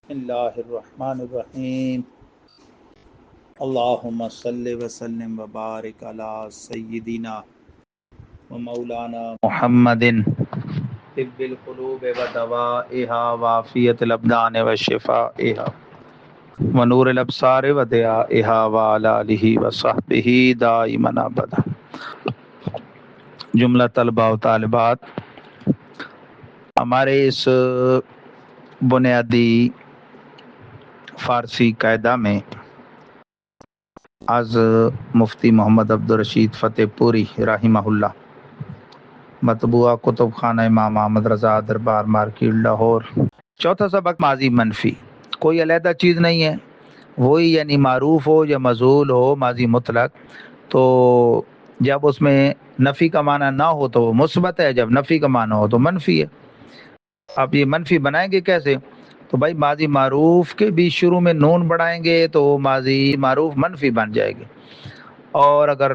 اللہ الرحمن الرحیم اللہم صلی وسلم وبارک علی سیدنا و مولانا محمد طب القلوب و دوائها وعافیت الابدان و شفائها و نور الابصار و ضیائها و علی آلہ و صحبہ دائما ابدا۔ جملہ طلبہ و طالبات، ہمارے اس بنیادی فارسی قاعدہ میں از مفتی محمد عبدالرشید فتح پوری رحمہ اللہ، مطبوعہ کتب خانہ امام احمد رضا دربار مارکیٹ لاہور۔ چوتھا سبق ماضی منفی، کوئی علیحدہ چیز نہیں ہے، وہی یعنی معروف ہو یا مجہول ہو ماضی مطلق، تو جب اس میں نفی کا معنی نہ ہو تو وہ مثبت ہے، جب نفی کا معنی ہو تو منفی ہے۔ آپ یہ منفی بنائیں گے کیسے؟ تو بھائی ماضی معروف کے بھی شروع میں نون بڑھائیں گے تو ماضی معروف منفی بن جائے گی، اور اگر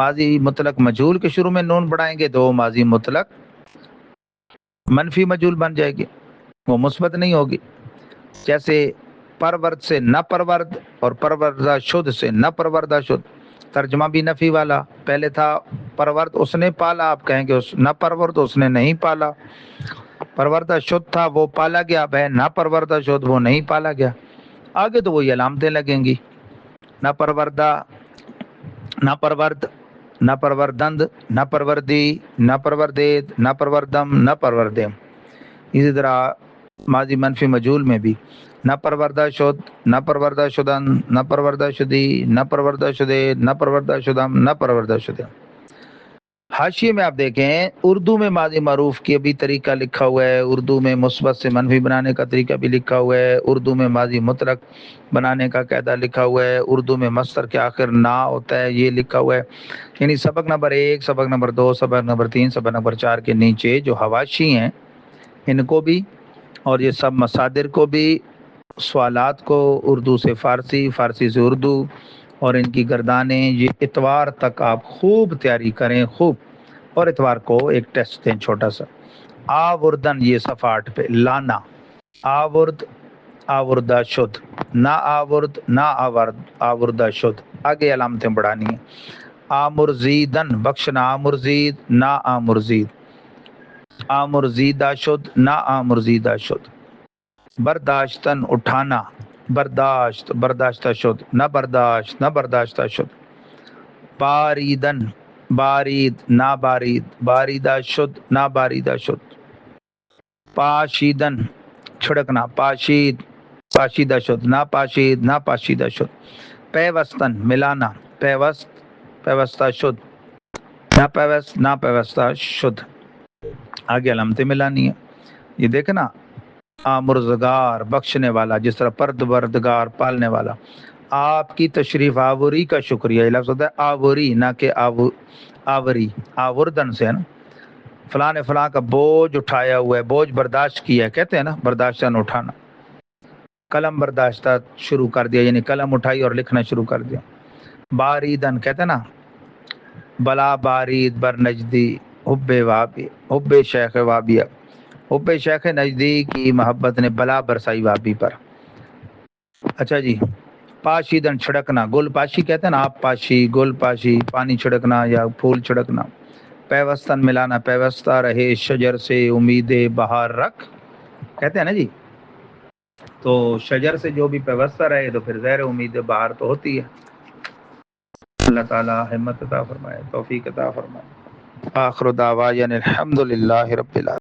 ماضی مطلق مجہول کے شروع میں نون بڑھائیں گے تو ماضی مطلق منفی مجہول بن جائے گی، وہ مثبت نہیں ہوگی۔ جیسے پرورد سے نہ پرورد اور پروردہ شد سے نہ پروردہ شد، ترجمہ بھی نفی والا، پہلے تھا پرورد اس نے پالا، آپ کہیں گے اس نہ پرورد اس نے نہیں پالا، پروردہ شد تھا وہ پالا گیا، اب ہے نہ پروردہ شد وہ نہیں پالا گیا، آگے تو وہی علامتیں لگیں گی، نہ پروردہ، نہ پرورد، نہ پروردند، نہ پروردی، نہ پروردید، نہ پروردم، نہ پروردم۔ اسی طرح ماضی منفی مجہول میں بھی نہ پروردہ شد، نہ پروردہ شدن، نہ پروردہ شدی، نہ پروردہ شدے، نہ پروردہ شدم، نہ پروردہ شدے۔ حاشیے میں آپ دیکھیں اردو میں ماضی معروف کی بھی طریقہ لکھا ہوا ہے، اردو میں مثبت سے منفی بنانے کا طریقہ بھی لکھا ہوا ہے، اردو میں ماضی مطلق بنانے کا قاعدہ لکھا ہوا ہے، اردو میں مصدر کے آخر نا ہوتا ہے یہ لکھا ہوا ہے۔ یعنی سبق نمبر 1، سبق نمبر 2، سبق نمبر 3، سبق نمبر 4 کے نیچے جو حواشی ہیں ان کو بھی، اور یہ سب مصادر کو بھی، سوالات کو اردو سے فارسی، فارسی سے اردو، اور ان کی گردانیں، یہ اتوار تک آپ خوب تیاری کریں، خوب۔ اور اتوار کو ایک ٹیسٹ دیں چھوٹا سا، آوردن، یہ صفحہ 8 پہ، لانا، آورد، آوردہ شد، نہ آورد، نہ آورد، آوردہ شد، آگے علامتیں بڑھانی ہیں۔ آمرزیدن، بخشنا، آمرزید، نہ آمرزید، آمرزیدہ شد، نہ آمرزیدہ شد۔ برداشتن، اٹھانا، برداشت، برداشتہ شد، نہ برداشت، نہ برداشتہ شد۔ باریدن، بارید، نہ بارید، باریدہ شد، نہ باریدہ شد۔ پاشیدن، چھڑکنا، پاشید، پاشیدہ شد، نہ پاشید، نہ پاشیدہ شد۔ پیوستن، ملانا، پیوست، پیوستہ شد، نہ پیوست، نہ پیوستہ شد، آگے علامتیں ملانی ہے۔ یہ دیکھیں نا، آمرزگار، بخشنے والا، جس طرح پروردگار، پالنے والا۔ آپ کی تشریف آوری کا شکریہ، یہ لفظ ہوتا ہے آوری، نہ کہ آوری، آوردن سے ہے نا، فلاں نے فلاں کا بوجھ اٹھایا ہوا ہے، بوجھ برداشت کیا ہے، کہتے ہیں نا برداشتن اٹھانا۔ قلم برداشتہ شروع کر دیا، یعنی قلم اٹھائی اور لکھنا شروع کر دیا۔ باریدن کہتے ہیں نا، بلا بارید بر نجدی، حب وابی، حب شیخ وابیہ، حب شیخ نجدی کی محبت نے بلا برسائی وابی پر۔ اچھا جی، پاشیدن، چھڑکنا، گل پاشی کہتے ہیں نا، آپ پاشی، گل پاشی، پانی چھڑکنا یا پھول چھڑکنا۔ پیوستن، ملانا، پیوستہ رہے شجر سے امید بہار رکھ، کہتے ہیں نا جی، تو شجر سے جو بھی پیوستہ رہے تو پھر غیر امید بہار تو ہوتی ہے۔ اللہ تعالی ہمت عطا فرمائے، توفیق عطا فرمائے۔ آخر دعوانا الحمدللہ رب العالمین۔